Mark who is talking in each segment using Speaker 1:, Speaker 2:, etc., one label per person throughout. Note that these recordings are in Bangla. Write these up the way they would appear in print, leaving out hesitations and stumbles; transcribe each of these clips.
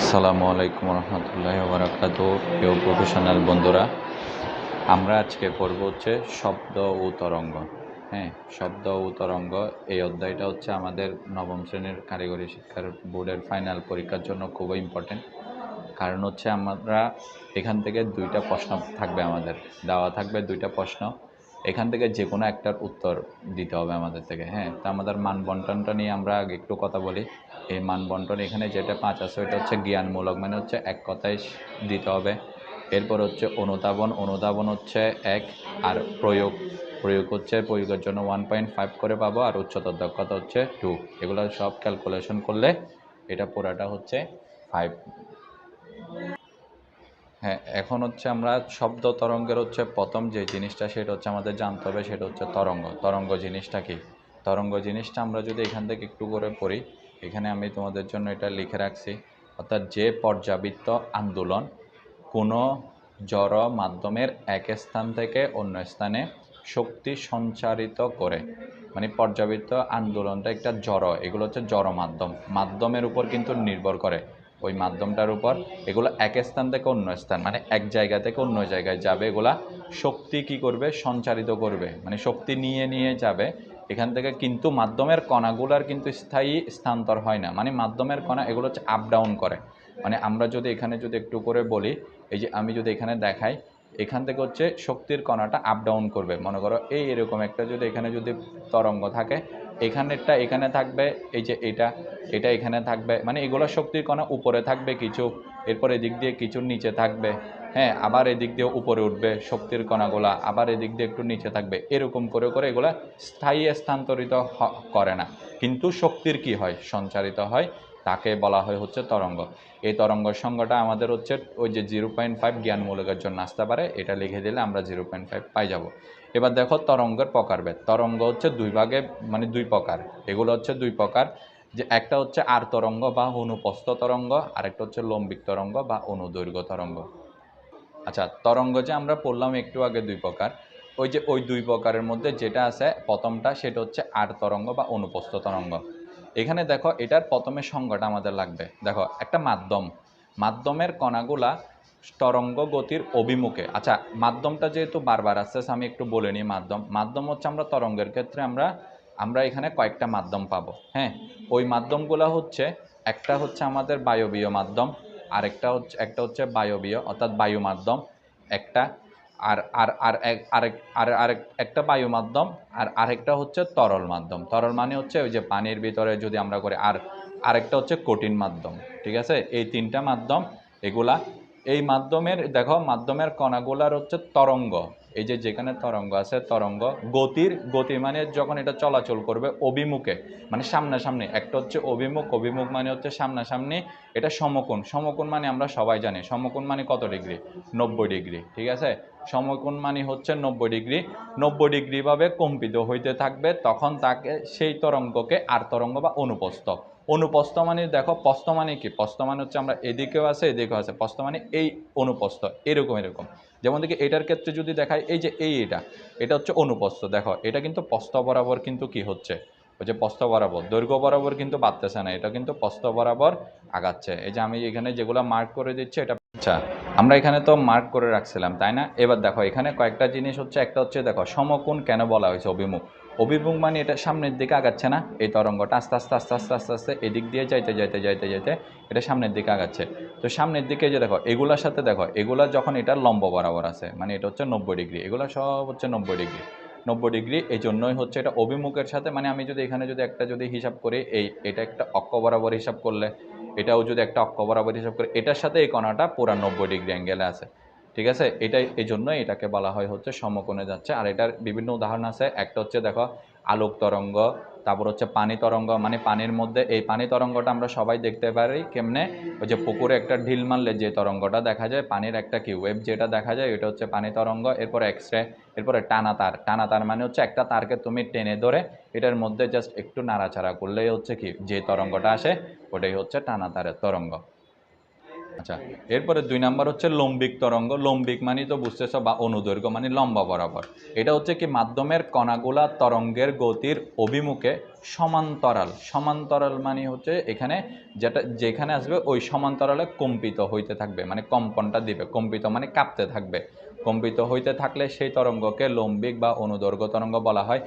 Speaker 1: আসসালামু আলাইকুম রহমতুল্লাহি ওয়া বারাকাতুহু। প্রিয় প্রফেশনাল বন্ধুরা, আমরা আজকে পড়ব হচ্ছে শব্দ ও তরঙ্গ। হ্যাঁ, শব্দ ও তরঙ্গ এই অধ্যায়টা হচ্ছে আমাদের নবম শ্রেণীর কারিগরি শিক্ষার বোর্ডের ফাইনাল পরীক্ষার জন্য খুবই ইম্পর্টেন্ট। কারণ হচ্ছে আমরা এখান থেকে দুইটা প্রশ্ন থাকবে, আমাদের দেওয়া থাকবে দুইটা প্রশ্ন। এখান থেকে যে কোনো একটার উত্তর দিতে হবে আমাদের থেকে। হ্যাঁ, তো আমাদের মান বন্টনটা নিয়ে আমরা আগে একটু কথা বলি। এই মান বন্টন এখানে যেটা 5 আছে ওটা হচ্ছে জ্ঞানমূলক, মানে হচ্ছে এক কথায় দিতে হবে। এরপর হচ্ছে অনুধাবন, অনুধাবন হচ্ছে 1, আর প্রয়োগ, প্রয়োগ হচ্ছে প্রয়োগের জন্য 1.5 করে পাবো, আর উচ্চতর দক্ষতা হচ্ছে 2। এগুলো সব ক্যালকুলেশন করলে এটা পুরাটা হচ্ছে 5। হ্যাঁ, এখন হচ্ছে আমরা শব্দ তরঙ্গের হচ্ছে প্রথম যে জিনিসটা সেটা হচ্ছে আমাদের জানতে হবে, সেটা হচ্ছে তরঙ্গ। তরঙ্গ জিনিসটা কি? তরঙ্গ জিনিসটা আমরা যদি এখান থেকে একটু করে পড়ি, এখানে আমি তোমাদের জন্য এটা লিখে রাখছি। অর্থাৎ যে পর্যাবৃত্ত আন্দোলন কোনো জড় মাধ্যমের এক স্থান থেকে অন্য স্থানে শক্তি সঞ্চারিত করে, মানে পর্যাবৃত্ত আন্দোলনটা একটা জড়, এগুলো হচ্ছে জড় মাধ্যম, মাধ্যমের উপর কিন্তু নির্ভর করে, ওই মাধ্যমটার উপর। এগুলো এক স্থান থেকে অন্য স্থান, মানে এক জায়গা থেকে অন্য জায়গায় যাবে, এগুলা শক্তি কি করবে? সঞ্চারিত করবে, মানে শক্তি নিয়ে নিয়ে যাবে এখান থেকে। কিন্তু মাধ্যমের কণাগুলার কিন্তু স্থায়ী স্থানান্তর হয় না, মানে মাধ্যমের কণা এগুলো হচ্ছে আপ ডাউন করে। মানে আমরা যদি এখানে যদি একটু করে বলি, এই যে আমি যদি এখানে দেখাই, এখান থেকে হচ্ছে শক্তির কণাটা আপ ডাউন করবে। মনে করো এই এরকম একটা যদি এখানে যদি তরঙ্গ থাকে, এখানেরটা এখানে থাকবে, এই যে এটা এটা এখানে থাকবে, মানে এগুলো শক্তির কণা উপরে থাকবে কিছু, এরপর এদিক দিয়ে কিছু নিচে থাকবে। হ্যাঁ, আবার এদিক দিয়ে উপরে উঠবে শক্তির কণাগুলা, আবার এদিক দিয়ে একটু নিচে থাকবে, এরকম করে করে এগুলা স্থায়ী স্থানান্তরিত করে না, কিন্তু শক্তির কি হয়? সঞ্চারিত হয়। তাকে বলা হয় হচ্ছে তরঙ্গ। এই তরঙ্গ সংখ্যাটা আমাদের হচ্ছে ওই যে 0.5 জ্ঞানমূলকের জন্য আসতে পারে, এটা লিখে দিলে আমরা 0.5 পাই যাব। এবার দেখো তরঙ্গের প্রকারভেদ। তরঙ্গ হচ্ছে দুই ভাগে, মানে দুই প্রকার। এগুলো হচ্ছে দুই প্রকার, যে একটা হচ্ছে আর তরঙ্গ বা অনুপস্থ তরঙ্গ, আরেকটা হচ্ছে লম্বিক তরঙ্গ বা অনুদৈর্ঘ্য তরঙ্গ। আচ্ছা, তরঙ্গ যে আমরা পড়লাম একটু আগে দুই প্রকার, ওই যে ওই দুই প্রকারের মধ্যে যেটা আছে প্রথমটা, সেটা হচ্ছে আর তরঙ্গ বা অনুপস্থ তরঙ্গ। এখানে দেখো এটার প্রথমে সংজ্ঞাটা আমাদের লাগবে। দেখো একটা মাধ্যম, মাধ্যমের কণাগুলা তরঙ্গ গতির অভিমুখে। আচ্ছা, মাধ্যমটা যেহেতু বারবার আসছে আমি একটু বলে নিই। মাধ্যম, মাধ্যম হচ্ছে আমরা তরঙ্গের ক্ষেত্রে আমরা আমরা এখানে কয়েকটা মাধ্যম পাবো। হ্যাঁ, ওই মাধ্যমগুলো হচ্ছে, একটা হচ্ছে আমাদের বায়বীয় মাধ্যম, আরেকটা হচ্ছে একটা হচ্ছে বায়বীয় অর্থাৎ বায়ু মাধ্যম একটা, আর আর আর আরেক আর আরেক একটা বায়ু মাধ্যম, আর আরেকটা হচ্ছে তরল মাধ্যম। তরল মানে হচ্ছে ওই যে পানির ভিতরে যদি আমরা করি, আর আরেকটা হচ্ছে কঠিন মাধ্যম। ঠিক আছে, এই তিনটা মাধ্যম এগুলা। এই মাধ্যমের দেখো মাধ্যমের কণাগুলার হচ্ছে তরঙ্গ, এই যে যেখানে তরঙ্গ আছে, তরঙ্গ গতির, গতি মানে যখন এটা চলাচল করবে অভিমুখে, মানে সামনাসামনি। একটা হচ্ছে অভিমুখ, অভিমুখ মানে হচ্ছে সামনাসামনি। এটা সমকোণ, সমকোণ মানে আমরা সবাই জানি সমকোণ মানে কত ডিগ্রি? 90 ডিগ্রি। ঠিক আছে, সমকোণ মানে হচ্ছে 90 ডিগ্রি। 90 ডিগ্রি ভাবে কম্পিত হইতে থাকবে, তখন তাকে সেই তরঙ্গকে আর তরঙ্গ বা অনুপস্থ। অনুপস্থ মানে দেখো, পস্থ মানে কি? পস্থ মানে হচ্ছে আমরা এদিকেও আছে এদিকেও আছে, পস্থ মানে এই অনুপস্থ, এরকম এরকম। যেমন দেখি এটার ক্ষেত্রে যদি দেখায়, এই যে এটা এটা হচ্ছে অনুপস্থ। দেখো এটা কিন্তু পস্থ বরাবর কিন্তু কি হচ্ছে, ওই যে পস্থ বরাবর, দৈর্ঘ্য বরাবর কিন্তু বাড়তেছে না, এটা কিন্তু পস্থ বরাবর আগাচ্ছে। এই যে আমি এখানে যেগুলো মার্ক করে দিচ্ছি এটা। আচ্ছা, আমরা এখানে তো মার্ক করে রাখছিলাম তাই না? এবার দেখো এখানে কয়েকটা জিনিস হচ্ছে, একটা হচ্ছে দেখো সমকোণ কেন বলা হয়েছে অভিমুখ। অভিমুখ মানে এটা সামনের দিকে আগাচ্ছে না, এই তরঙ্গটা আস্তে আস্তে আস্তে আস্তে আস্তে আস্তে এদিক দিয়ে যাইতে যাইতে যাইতে যাইতে এটা সামনের দিকে আগাচ্ছে। তো সামনের দিকে যে দেখো এগুলার সাথে দেখো, এগুলা যখন এটা লম্ব বরাবর আছে, মানে এটা হচ্ছে 90 ডিগ্রি, এগুলো সব হচ্ছে 90 ডিগ্রি। 90 ডিগ্রি, এই জন্যই হচ্ছে এটা অভিমুখের সাথে। মানে আমি যদি এখানে যদি একটা যদি হিসাব করি, এটা একটা অক্ষ বরাবর হিসাব করলে, এটাও যদি একটা অক্ষ বরাবর হিসাব করে, এটার সাথে এই কণাটা পুরা 90 ডিগ্রি অ্যাঙ্গেলে আছে। ঠিক আছে, এটাই এই জন্যই এটাকে বলা হয় হচ্ছে সমকোণে যাচ্ছে। আর এটার বিভিন্ন উদাহরণ আছে। একটা হচ্ছে দেখো আলোক তরঙ্গ, তারপর হচ্ছে পানি তরঙ্গ, মানে পানির মধ্যে এই পানি তরঙ্গটা আমরা সবাই দেখতে পারি কেমনে, ওই যে পুকুরে একটা ঢিল মারলে যে তরঙ্গটা দেখা যায়, পানির একটা কি ওয়েভ যেটা দেখা যায়, এটা হচ্ছে পানি তরঙ্গ। এরপর এক্সরে, এরপরে টানা তার। টানা তার মানে হচ্ছে একটা তারকে তুমি টেনে ধরে এটার মধ্যে জাস্ট একটু নাড়াচাড়া করলেই হচ্ছে কি যে তরঙ্গটা আসে, ওটাই হচ্ছে টানা তারের তরঙ্গ। আচ্ছা, এরপরে ২ নাম্বার হচ্ছে লম্বিক তরঙ্গ। লম্বিক মানে তো বুঝতেছো, বা অনুদৈর্ঘ্য মানে লম্বা বরাবর। এটা হচ্ছে কি মাধ্যমের কণাগুলা তরঙ্গের গতির অভিমুখে সমান্তরাল। সমান্তরাল মানে হচ্ছে এখানে যেখানে আসবে ওই সমান্তরালে কম্পিত হইতে থাকবে, মানে কম্পনটা দিবে। কম্পিত মানে কাঁপতে থাকবে। কম্পিত হইতে থাকলে সেই তরঙ্গকে লম্বিক বা অনুদৈর্ঘ্য তরঙ্গ বলা হয়।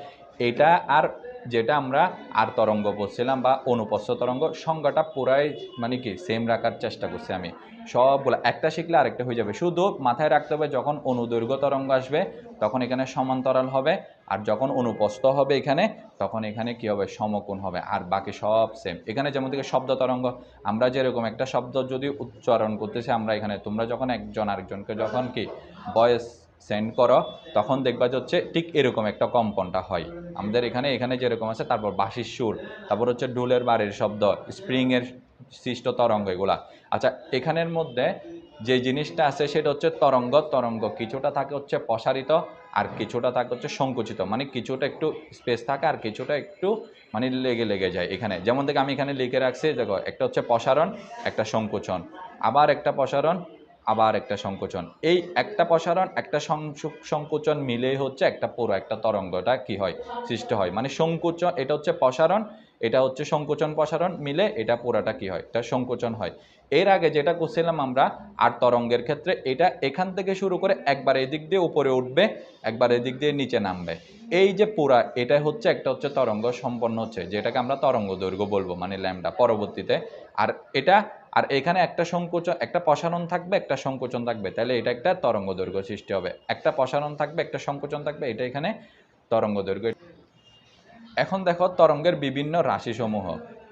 Speaker 1: এটা আর যেটা আমরা আর তরঙ্গ বলছিলাম বা অনুপস্থ তরঙ্গ, সংজ্ঞাটা পুরাই মানে কি সেম রাখার চেষ্টা করছি আমি। সবগুলো একটা শিখলে আরেকটা হয়ে যাবে। শুধু মাথায় রাখতে হবে যখন অনুদৈর্ঘ্য তরঙ্গ আসবে তখন এখানে সমান্তরাল হবে, আর যখন অনুপস্থ হবে এখানে তখন এখানে কি হবে, সমকোণ হবে। আর বাকি সব সেম। এখানে যেমন থেকে শব্দ তরঙ্গ, আমরা যেরকম একটা শব্দ যদি উচ্চারণ করতেছি আমরা এখানে, তোমরা যখন একজন আরেকজনকে যখন কি ভয়েস সেন্ড করো তখন দেখবা যে হচ্ছে ঠিক এরকম একটা কম্পনটা হয়। আমাদের এখানে যেরকম আছে, তারপর বাঁশির সুর, তারপর হচ্ছে ঢোলের বাড়ির শব্দ, স্প্রিংয়ের সৃষ্ট তরঙ্গ, এগুলা। আচ্ছা, এখানের মধ্যে যে জিনিসটা আছে সেটা হচ্ছে তরঙ্গ। তরঙ্গ কিছুটা থাকে হচ্ছে প্রসারিত, আর কিছুটা থাকে হচ্ছে সংকুচিত, মানে কিছুটা একটু স্পেস থাকে আর কিছুটা একটু মানে লেগে লেগে যায়। এখানে যেমন থেকে আমি এখানে লিখে রাখছি, দেখো একটা হচ্ছে প্রসারণ, একটা সংকোচন, আবার একটা প্রসারণ, আবার একটা সংকোচন। এই একটা প্রসারণ একটা সংকোচন মিলেই হচ্ছে একটা পুরো একটা তরঙ্গটা কি হয়, সৃষ্টি হয়। মানে সংকোচন, এটা হচ্ছে প্রসারণ, এটা হচ্ছে সংকোচন প্রসারণ মিলে এটা পুরাটা কি হয়, এটা সংকোচন হয়। এর আগে যেটা করছিলাম আমরা আর তরঙ্গের ক্ষেত্রে, এটা এখান থেকে শুরু করে একবার এদিক দিয়ে উপরে উঠবে, একবার এদিক দিয়ে নিচে নামবে। এই যে পুরা এটা হচ্ছে একটা হচ্ছে তরঙ্গ সম্পন্ন হচ্ছে, যেটাকে আমরা তরঙ্গ দৈর্ঘ্য বলবো, মানে ল্যামডা পরবর্তীতে। আর এটা আর এখানে একটা সংকোচন, একটা প্রসারণ থাকবে, একটা সংকোচন থাকবে, তাহলে এটা একটা তরঙ্গ দৈর্ঘ্য সৃষ্টি হবে। একটা প্রসারণ থাকবে, একটা সংকোচন থাকবে, এটা এখানে তরঙ্গ দৈর্ঘ্য। এখন দেখো তরঙ্গের বিভিন্ন রাশিসমূহ।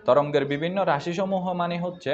Speaker 1: তরঙ্গের বিভিন্ন রাশিসমূহ মানে হচ্ছে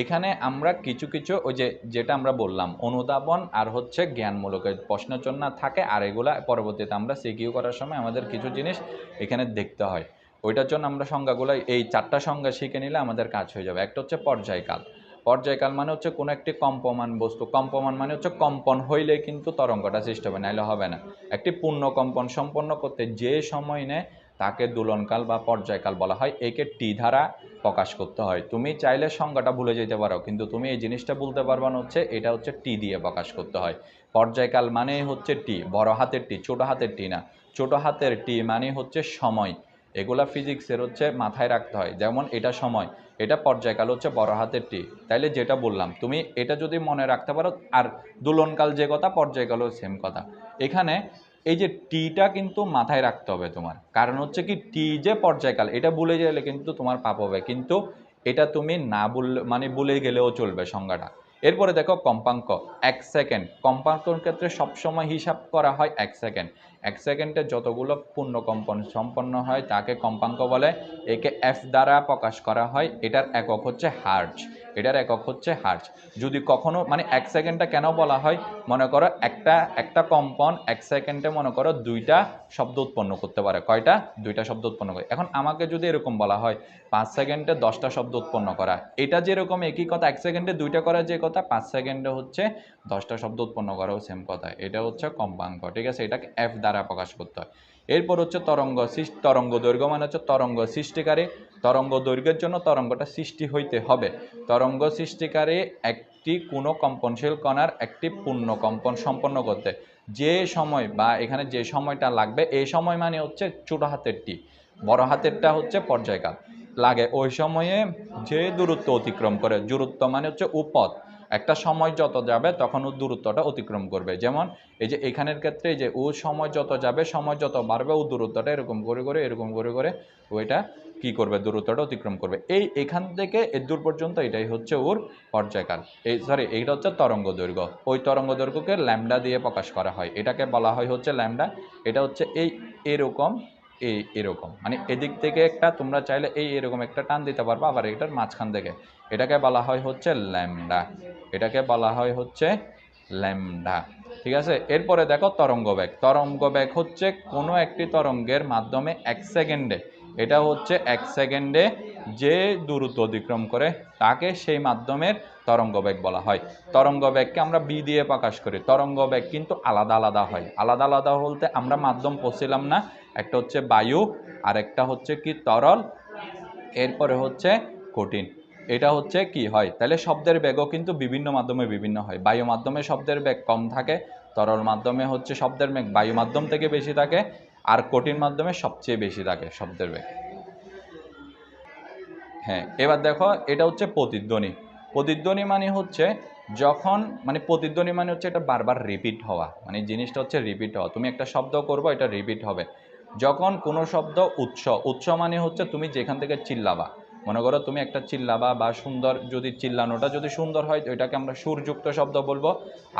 Speaker 1: এখানে আমরা কিছু কিছু ওই যেটা আমরা বললাম অনুধাবন আর হচ্ছে জ্ঞানমূলকের প্রশ্নচন্না থাকে, আর এগুলা পরবর্তীতে আমরা সিকিউ করার সময় আমাদের কিছু জিনিস এখানে দেখতে হয়। ওইটার জন্য আমরা সংজ্ঞাগুলো এই 4টা সংজ্ঞা শিখে নিলে আমাদের কাজ হয়ে যাবে। একটা হচ্ছে পর্যায়কাল। পর্যায়কাল মানে হচ্ছে কোনো একটি কম্পমান বস্তু, কম্পমান মানে হচ্ছে কম্পন হইলে কিন্তু তরঙ্গটা সৃষ্টি হবে, নাইলে হবে না। একটি পূর্ণ কম্পন সম্পন্ন করতে যে সময় নেয় তাকে দোলনকাল বা পর্যায়কাল বলা হয়। একে টি দ্বারা প্রকাশ করতে হয়। তুমি চাইলে সংজ্ঞাটা ভুলে যেতে পারো, কিন্তু তুমি এই জিনিসটা বলতে পারবা না হচ্ছে এটা হচ্ছে টি দিয়ে প্রকাশ করতে হয়। পর্যায়কাল মানে হচ্ছে টি, বড় হাতের টি, ছোট হাতের টি না। ছোট হাতের টি মানে হচ্ছে সময়। এগুলা ফিজিক্সের হচ্ছে মাথায় রাখতে হয়। যেমন এটা সময়, এটা পর্যায়কাল হচ্ছে বড় হাতের টি। তাইলে যেটা বললাম তুমি এটা যদি মনে রাখতে পারো, আর দোলনকাল যে কথা, পর্যায়কালও সেম কথা। এখানে এই যে টিটা কিন্তু মাথায় রাখতে হবে তোমার, কারণ হচ্ছে কি টি যে পর্যায়কাল এটা ভুলে গেলে কিন্তু তোমার পাপ হবে, কিন্তু এটা তুমি না বললে মানে ভুলে গেলেও চলবে সংজ্ঞাটা। এরপরে দেখো কম্পাঙ্ক, 1 সেকেন্ড। কম্পাঙ্কর ক্ষেত্রে সবসময় হিসাব করা হয় 1 সেকেন্ড। 1 সেকেন্ডে যতগুলো পূর্ণকম্পন সম্পন্ন হয় তাকে কম্পাঙ্ক বলে। একে এফ দ্বারা প্রকাশ করা হয়। এটার একক হচ্ছে হার্জ। এটার একক হচ্ছে হার্জ। যদি কখনো মানে 1 সেকেন্ডটা কেন বলা হয়, মনে করো একটা কম্পন 1 সেকেন্ডে মনে করো 2টা শব্দ উৎপন্ন করতে পারে। কয়টা? 2টা শব্দ উৎপন্ন করে। এখন আমাকে যদি এরকম বলা হয় 5 সেকেন্ডে 10টা শব্দ উৎপন্ন করা, এটা যেরকম একই কথা, 1 সেকেন্ডে 2টা করা যে কথা, 5 সেকেন্ডে হচ্ছে 10টা শব্দ উৎপন্ন করাও সেম কথা। এটা হচ্ছে কম্পাঙ্ক, ঠিক আছে? এটাকে এফ দ্বারা প্রকাশ করতে হয়। এরপর হচ্ছে তরঙ্গ দৈর্ঘ্য মানে হচ্ছে তরঙ্গ সৃষ্টিকারী। তরঙ্গ দৈর্ঘ্যের জন্য তরঙ্গটা সৃষ্টি হইতে হবে। তরঙ্গ সৃষ্টিকারী একটি কোনো কম্পনশীল কণার একটি পূর্ণ কম্পন সম্পন্ন করতে যে সময় বা এখানে যে সময়টা লাগবে, এই সময় মানে হচ্ছে ছোট হাতের টি, বড় হাতেরটা হচ্ছে পর্যায়কাল লাগে, ওই সময়ে যে দূরত্ব অতিক্রম করে। দূরত্ব মানে হচ্ছে উপথ। একটা সময় যত যাবে তখন ও দূরত্বটা অতিক্রম করবে। যেমন এই যে এখানের ক্ষেত্রে এই যে ও সময় যত যাবে, সময় যত বাড়বে, ও দূরত্বটা এরকম করে করে এরকম করে করে ওইটা কি করবে, দূরত্বটা অতিক্রম করবে। এখান থেকে এর দূর পর্যন্ত এটাই হচ্ছে ওর পর্যায়কাল। এইটা হচ্ছে তরঙ্গ দৈর্ঘ্য। ওই তরঙ্গ দৈর্ঘ্যকে ল্যামডা দিয়ে প্রকাশ করা হয়। এটাকে বলা হয় হচ্ছে ল্যামডা। এটা হচ্ছে এরকম এরকম, মানে এদিক থেকে একটা তোমরা চাইলে এরকম একটা টান দিতে পারবা, আবার এটার মাঝখান থেকে। এটাকে বলা হয় হচ্ছে ল্যামডা। এটাকে বলা হয় হচ্ছে ল্যামডা, ঠিক আছে? এরপরে দেখো তরঙ্গ বেগ। তরঙ্গ বেগ হচ্ছে কোনো একটি তরঙ্গের মাধ্যমে 1 সেকেন্ডে, এটা হচ্ছে 1 সেকেন্ডে যে দূরত্ব অতিক্রম করে তাকে সেই মাধ্যমের তরঙ্গ বেগ বলা হয়। তরঙ্গ বেগকে আমরা বি দিয়ে প্রকাশ করি। তরঙ্গ বেগ কিন্তু আলাদা আলাদা হয়। আলাদা আলাদা বলতে আমরা মাধ্যম পড়ছিলাম না, একটা হচ্ছে বায়ু আর একটা হচ্ছে কি তরল, এরপরে হচ্ছে কঠিন। এটা হচ্ছে কি হয়, তাহলে শব্দের বেগও কিন্তু বিভিন্ন মাধ্যমে বিভিন্ন হয়। বায়ু মাধ্যমে শব্দের বেগ কম থাকে, তরল মাধ্যমে হচ্ছে শব্দের বেগ বায়ু মাধ্যম থেকে বেশি থাকে, আর কঠিন মাধ্যমে সবচেয়ে বেশি থাকে শব্দের বেগ। হ্যাঁ, এবার দেখো এটা হচ্ছে প্রতিধ্বনি। প্রতিধ্বনি মানে হচ্ছে যখন মানে প্রতিধ্বনি মানে হচ্ছে এটা বারবার রিপিট হওয়া, মানে জিনিসটা হচ্ছে রিপিট হওয়া। তুমি একটা শব্দ করবো, এটা রিপিট হবে। যখন কোনো শব্দ উৎস মানে হচ্ছে তুমি যেখান থেকে চিল্লাবা, মনে করো তুমি একটা চিল্লাবা বা সুন্দর, যদি চিল্লানোটা যদি সুন্দর হয় ওইটাকে আমরা সুরযুক্ত শব্দ বলবো,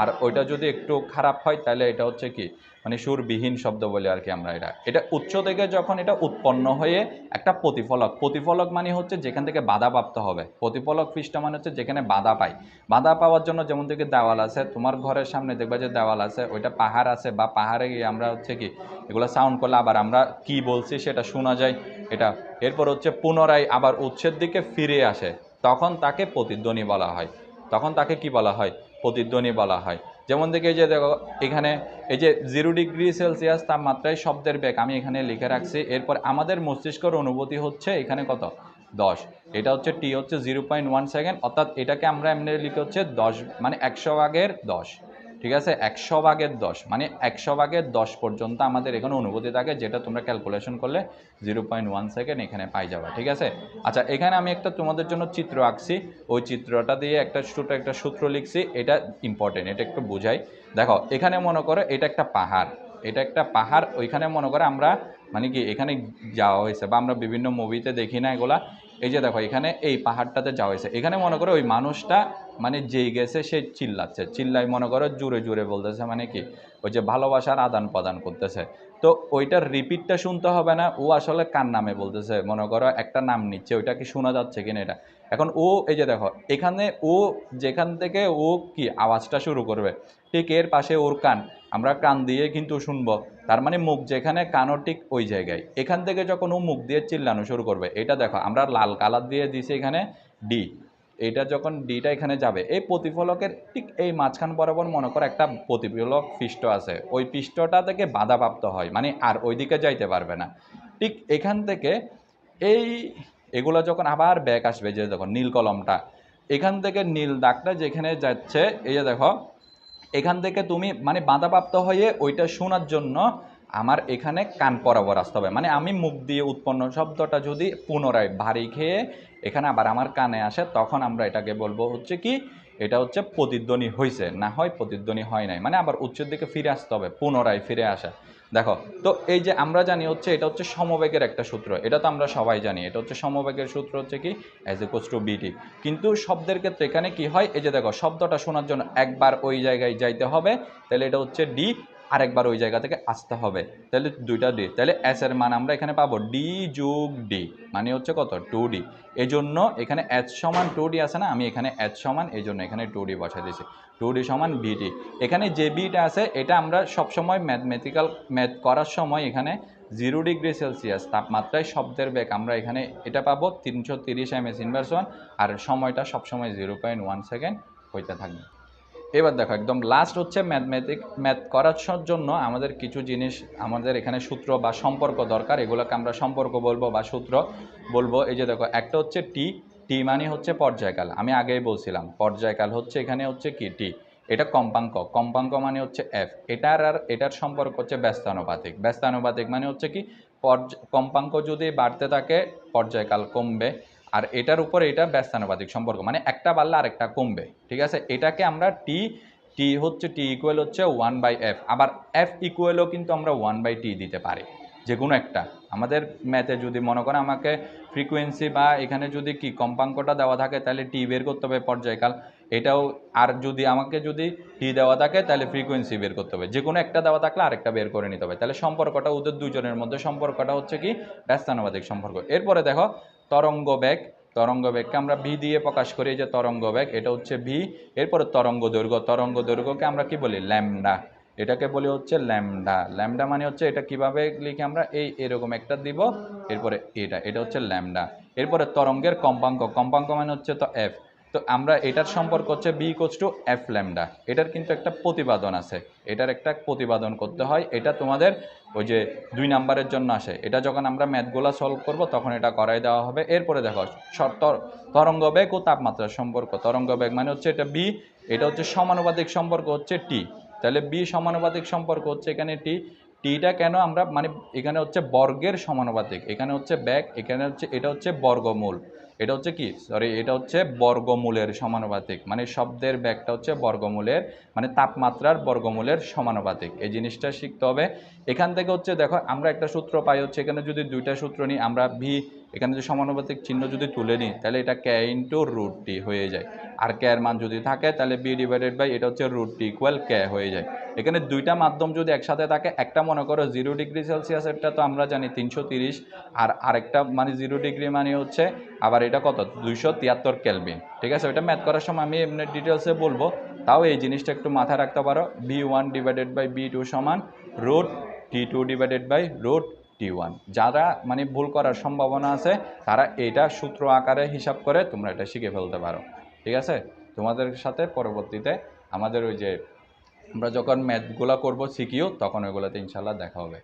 Speaker 1: আর ওইটা যদি একটু খারাপ হয় তাহলে এটা হচ্ছে কি মানে সুরবিহীন শব্দ বলি আর কি আমরা। এটা উৎস থেকে যখন এটা উৎপন্ন হয়ে একটা প্রতিফলক, প্রতিফলক মানে হচ্ছে যেখান থেকে বাধাপ্রাপ্ত হবে। প্রতিফলক পৃষ্ঠ মানে হচ্ছে যেখানে বাধা পায়। বাধা পাওয়ার জন্য যেমন থেকে দেওয়াল আছে, তোমার ঘরের সামনে দেখবা যে দেওয়াল আছে, ওইটা পাহাড় আছে, বা পাহাড়ে গিয়ে আমরা হচ্ছে কি এগুলো সাউন্ড করলে আবার আমরা কি বলছি সেটা শোনা যায় এটা। এরপর হচ্ছে পুনরায় আবার উৎসের দিকে ফিরে আসে, তখন তাকে প্রতিধ্বনি বলা হয়। তখন তাকে কি বলা হয়? প্রতিধ্বনি বলা হয়। যেমন দেখে এই যে দেখো এখানে এই যে 0°C তাপমাত্রায় শব্দের বেগ আমি এখানে লিখে রাখছি। এরপর আমাদের মস্তিষ্কের অনুভূতি হচ্ছে এখানে কত? 10। এটা হচ্ছে টি হচ্ছে 0.1 সেকেন্ড, অর্থাৎ এটাকে আমরা এমনি লিখে হচ্ছে 10 মানে 100/10। ঠিক আছে, 100/10 মানে 100/10 পর্যন্ত আমাদের এখানে অনুভূতি থাকে, যেটা তোমরা ক্যালকুলেশন করলে 0.1 সেকেন্ড এখানে পাই যাবে। ঠিক আছে। আচ্ছা, এখানে আমি একটা তোমাদের জন্য চিত্র আঁকছি, ওই চিত্রটা দিয়ে একটা ছোটো একটা সূত্র লিখছি, এটা ইম্পর্টেন্ট, এটা একটু বোঝাই। দেখো এখানে মনে করো এটা একটা পাহাড়, এটা একটা পাহাড়। ওইখানে মনে করো আমরা মানে কি এখানে যাওয়া হয়েছে, বা আমরা বিভিন্ন মুভিতে দেখি না এগুলা। এই যে দেখো এখানে এই পাহাড়টাতে যাওয়া হয়েছে, এখানে মনে করো ওই মানুষটা মানে যেই গেছে সে চিল্লাচ্ছে, চিল্লাই মনে করো জোরে জোরে বলতেছে, মানে কি ওই যে ভালোবাসার আদান প্রদান করতেছে। তো ওইটার রিপিটটা শুনতে হবে না, ও আসলে কার নামে বলতেছে, মনে করো একটা নাম নিচ্ছে, ওইটা কি শোনা যাচ্ছে কিনা এটা। এখন ও এই যে দেখো এখানে ও যেখান থেকে ও কি আওয়াজটা শুরু করবে, ঠিক এর পাশে ওর কান, আমরা কান দিয়ে কিন্তু শুনবো। তার মানে মুখ যেখানে, কানও ঠিক ওই জায়গায়। এখান থেকে যখন ও মুখ দিয়ে চিল্লানো শুরু করবে, এটা দেখো আমরা লাল কালার দিয়ে দিছি এখানে ডি। এইটা যখন ডিটা এখানে যাবে, এই প্রতিফলকের ঠিক এই মাঝখান বরাবর মনে করো একটা প্রতিফলক পৃষ্ঠ আছে, ওই পৃষ্ঠটা থেকে বাধাপ্রাপ্ত হয়, মানে আর ওইদিকে যাইতে পারবে না। ঠিক এখান থেকে এই এগুলো যখন আবার ব্যাক আসবে, যে দেখো নীল কলমটা, এখান থেকে নীল দাগটা যেখানে যাচ্ছে, এই যে দেখো এখান থেকে তুমি মানে বাধাপ্রাপ্ত হয়ে ওইটা শোনার জন্য আমার এখানে কান বরাবর আসতে হবে। মানে আমি মুখ দিয়ে উৎপন্ন শব্দটা যদি পুনরায় ভারী খেয়ে এখানে আবার আমার কানে আসে, তখন আমরা এটাকে বলবো হচ্ছে কি এটা হচ্ছে প্রতিধ্বনি হয়েছে, না হয় প্রতিধ্বনি হয় নাই, মানে আবার উচ্চের দিকে ফিরে আসতে হবে, পুনরায় ফিরে আসা। দেখো তো এই যে আমরা জানি হচ্ছে এটা হচ্ছে সমবেগের একটা সূত্র, এটা তো আমরা সবাই জানি, এটা হচ্ছে সমবেগের সূত্র হচ্ছে কি F=BT। কিন্তু শব্দের ক্ষেত্রে এখানে কি হয়, এই যে দেখো শব্দটা শোনার জন্য একবার ওই জায়গায় যাইতে হবে, তাহলে এটা হচ্ছে ডি, আরেকবার ওই জায়গা থেকে আসতে হবে, তাহলে দুইটা ডি, তাহলে এস এর মান আমরা এখানে পাবো ডি যোগ ডি, মানে হচ্ছে কত 2D। এই জন্য এখানে H সমান 2D আছে না, আমি এখানে H সমান এই জন্য এখানে 2D বসাই দিয়েছি, 2D সমান বিটি। এখানে যে বিটা আছে এটা আমরা সবসময় ম্যাথমেটিক্যাল ম্যাথ করার সময় এখানে 0°C তাপমাত্রায় শব্দের বেগ আমরা এখানে এটা পাবো 330 ms ইনভার্স 1, আর সময়টা সবসময় 0.1 সেকেন্ড হইতে থাকবে। এবার দেখো একদম লাস্ট হচ্ছে ম্যাথ করার জন্য আমাদের কিছু জিনিস, আমাদের এখানে সূত্র বা সম্পর্ক দরকার, এগুলোকে আমরা সম্পর্ক বলবো বা সূত্র বলবো। এই যে দেখো একটা হচ্ছে টি, টি মানে হচ্ছে পর্যায়কাল, আমি আগেই বলছিলাম পর্যায়কাল হচ্ছে এখানে হচ্ছে কি টি। এটা কম্পাঙ্ক, কম্পাঙ্ক মানে হচ্ছে এফ। এটার আর এটার সম্পর্ক হচ্ছে ব্যস্তানুপাতিক, ব্যস্তানুপাতিক মানে হচ্ছে কি কম্পাঙ্ক যদি বাড়তে থাকে পর্যায়কাল কমবে, আর এটার উপরে এটা ব্যস্তানুপাতিক সম্পর্ক, মানে একটা বাড়লে আরেকটা কমবে। ঠিক আছে, এটাকে আমরা টি, টি হচ্ছে টি ইকুয়াল হচ্ছে 1/f, আবার এফ ইকুয়ালও কিন্তু আমরা 1/t দিতে পারি, যে কোনো একটা। আমাদের ম্যাথে যদি মনে করেন আমাকে ফ্রিকোয়েন্সি বা এখানে যদি কি কম্পাঙ্কটা দেওয়া থাকে তাহলে টি বের করতে হবে পর্যায়কাল, এটাও। আর যদি আমাকে যদি টি দেওয়া থাকে তাহলে ফ্রিকোয়েন্সি বের করতে হবে, যে কোনো একটা দেওয়া থাকলে আরেকটা বের করে নিতে হবে। তাহলে সম্পর্কটা ওদের দুজনের মধ্যে সম্পর্কটা হচ্ছে কি ব্যস্তানুপাতিক সম্পর্ক। এরপরে দেখো তরঙ্গ বেগ, তরঙ্গ বেগকে আমরা ভি দিয়ে প্রকাশ করি, যে তরঙ্গ বেগ এটা হচ্ছে ভি। এরপরে তরঙ্গ দৈর্ঘ্য, তরঙ্গ দৈর্ঘ্যকে আমরা কি বলি ল্যামডা, এটাকে বলি হচ্ছে ল্যামডা। ল্যামডা মানে হচ্ছে এটা কিভাবে লিখি আমরা, এরকম একটা দিব, এরপরে এটা হচ্ছে ল্যামডা। এরপরে তরঙ্গের কম্পাঙ্ক, কম্পাঙ্ক মানে হচ্ছে তো এফ, তো আমরা এটার সম্পর্ক হচ্ছে B equals to F lambda. এটার কিন্তু একটা প্রতিপাদন আছে, এটার একটা প্রতিপাদন করতে হয়, এটা তোমাদের ওই যে 2 নাম্বারের জন্য আসে। এটা যখন আমরা ম্যাথগুলো সলভ করব তখন এটা করাই দেওয়া হবে। এরপরে দেখো তরঙ্গ বেগ ও তাপমাত্রার সম্পর্ক। তরঙ্গ বেগ মানে হচ্ছে এটা বি, এটা হচ্ছে সমানুপাতিক সম্পর্ক হচ্ছে টি। তাহলে বি সমানুপাতিক সম্পর্ক হচ্ছে এখানে টি। টিটা কেন আমরা মানে এখানে হচ্ছে বর্গের সমানুপাতিক, এখানে হচ্ছে ব্যাগ, এখানে হচ্ছে এটা হচ্ছে বর্গমূল, এটা হচ্ছে কি সরি এটা হচ্ছে বর্গমূলের সমানুপাতিক, মানে শব্দের ব্যাগটা হচ্ছে বর্গমূলের মানে তাপমাত্রার বর্গমূলের সমানুপাতিক। এই জিনিসটা শিখতে হবে। এখান থেকে হচ্ছে দেখো আমরা একটা সূত্র পাই হচ্ছে এখানে যদি দুইটা সূত্র নিই আমরা ভি, এখানে যে সমানুপাতিক চিহ্ন যদি তুলে নিই তাহলে এটা কে ইন্টু রুট টি হয়ে যায়। আর কে এর মান যদি থাকে তাহলে বি ডিভাইডেড বাই এটা হচ্ছে রুট টি ইকুয়াল কে হয়ে যায়। এখানে দুইটা মাধ্যম যদি একসাথে থাকে, একটা মনে করো 0 ডিগ্রি সেলসিয়াসেরটা তো আমরা জানি 330, আর আরেকটা মানে 0 ডিগ্রি মানে হচ্ছে আবার এটা কত 273 কেলভিন। ঠিক আছে, ওইটা ম্যাথ করার সময় আমি এমনি ডিটেলসে বলবো, তাও এই জিনিসটা একটু মাথায় রাখতে পারো। বি1 ডিভাইডেড বাই বি2 সমান রুট টি2 ডিভাইডেড বাই রুট টি1। যারা মানে ভুল করার সম্ভাবনা আছে তারা এটা সূত্র আকারে হিসাব করে তোমরা এটা শিখে ফেলতে পারো। ঠিক আছে, তোমাদের সাথে পরবর্তীতে আমাদের ওই যে আমরা যখন ম্যাথগুলো করবো শিখিও তখন ওইগুলোতে ইনশাল্লাহ দেখা হবে।